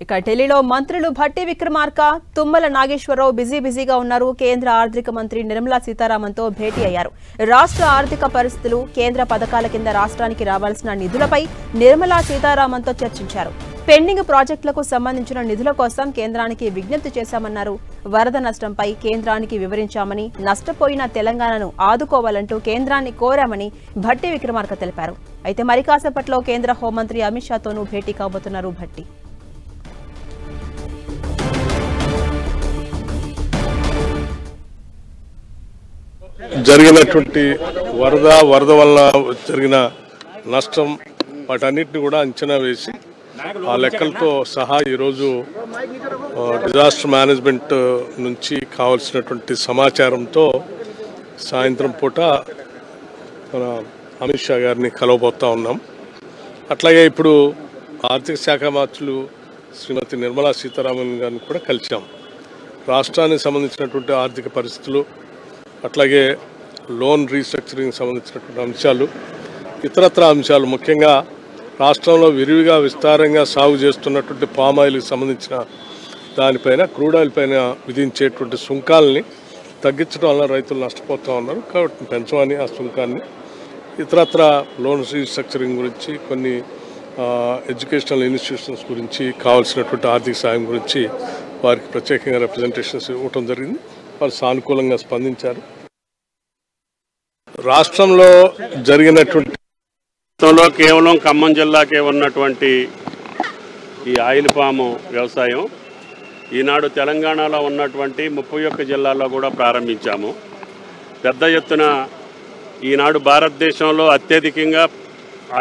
ఇక ఢిల్లీలో మంత్రులు భట్టి విక్రమార్క, తుమ్మల నాగేశ్వరరావు బిజీగా ఉన్నారు. కేంద్ర ఆర్థిక మంత్రి నిర్మలా సీతారామన్తో భేటీ అయ్యారు. రాష్ట్ర ఆర్థిక పరిస్థితులు, కేంద్ర పథకాల కింద రాష్ట్రానికి రావాల్సిన నిధులపై నిర్మలా సీతారామన్తో చర్చించారు. పెండింగ్ ప్రాజెక్టులకు సంబంధించిన నిధుల కోసం కేంద్రానికి విజ్ఞప్తి చేశామన్నారు. వరద నష్టంపై కేంద్రానికి వివరించామని, నష్టపోయిన తెలంగాణను ఆదుకోవాలంటూ కేంద్రాన్ని కోరామని భట్టి విక్రమార్క తెలిపారు. అయితే మరి కాసేపట్లో కేంద్ర హోంమంత్రి అమిత్ షాతోనూ భేటీ కాబోతున్నారు భట్టి. జరిగినటువంటి వరద వల్ల జరిగిన నష్టం వాటన్నిటిని కూడా అంచనా వేసి ఆ లెక్కలతో సహా ఈరోజు డిజాస్టర్ మేనేజ్మెంట్ నుంచి కావాల్సినటువంటి సమాచారంతో సాయంత్రం పూట మన అమిత్ షా గారిని కలవబోతా ఉన్నాం. అట్లాగే ఇప్పుడు ఆర్థిక శాఖ మంత్రులు శ్రీమతి నిర్మలా సీతారామన్ గారిని కూడా కలిసాం. రాష్ట్రానికి సంబంధించినటువంటి ఆర్థిక పరిస్థితులు, అట్లాగే లోన్ రీస్ట్రక్చరింగ్ సంబంధించినటువంటి అంశాలు, ఇతరత్ర అంశాలు, ముఖ్యంగా రాష్ట్రంలో విరివిగా విస్తారంగా సాగు చేస్తున్నటువంటి పామ్ ఆయిల్కి సంబంధించిన దానిపైన, క్రూడ్ ఆయిల్ పైన విధించేటువంటి సుంకాలని తగ్గించడం వల్ల రైతులు నష్టపోతూ ఉన్నారు. కాబట్టి పెంచమని ఆ సుంకాన్ని, ఇతరత్ర లోన్ రీస్ట్రక్చరింగ్ గురించి, కొన్ని ఎడ్యుకేషనల్ ఇన్స్టిట్యూషన్స్ గురించి కావాల్సినటువంటి ఆర్థిక సాయం గురించి వారికి ప్రత్యేకంగా రిప్రజెంటేషన్స్ ఇవ్వటం జరిగింది. వారు సానుకూలంగా స్పందించారు. రాష్ట్రంలో జరిగినటువంటి కేవలం ఖమ్మం జిల్లాకే ఉన్నటువంటి ఈ ఆయిల్ పాము వ్యవసాయం ఈనాడు తెలంగాణలో ఉన్నటువంటి 31 జిల్లాల్లో కూడా ప్రారంభించాము. పెద్ద ఎత్తున ఈనాడు భారతదేశంలో అత్యధికంగా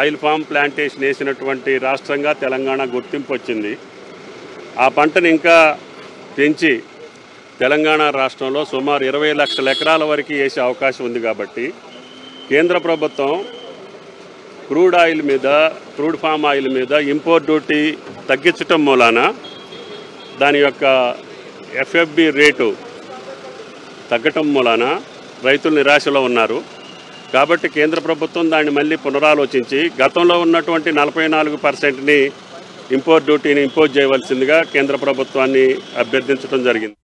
ఆయిల్ పామ్ ప్లాంటేషన్ వేసినటువంటి రాష్ట్రంగా తెలంగాణ గుర్తింపు వచ్చింది. ఆ పంటను ఇంకా పెంచి తెలంగాణ రాష్ట్రంలో సుమారు 20 లక్షల ఎకరాల వరకు వేసే అవకాశం ఉంది. కాబట్టి కేంద్ర ప్రభుత్వం క్రూడ్ పామ్ ఆయిల్ మీద ఇంపోర్ట్ డ్యూటీ తగ్గించటం మూలాన దాని యొక్క ఎఫ్ఎఫ్బి రేటు తగ్గటం మూలాన రైతులు నిరాశలో ఉన్నారు. కాబట్టి కేంద్ర ప్రభుత్వం దాన్ని మళ్ళీ పునరాలోచించి గతంలో ఉన్నటువంటి 44% ఇంపోర్ట్ డ్యూటీని ఇంపోజ్ చేయవలసిందిగా కేంద్ర ప్రభుత్వాన్ని అభ్యర్థించడం జరిగింది.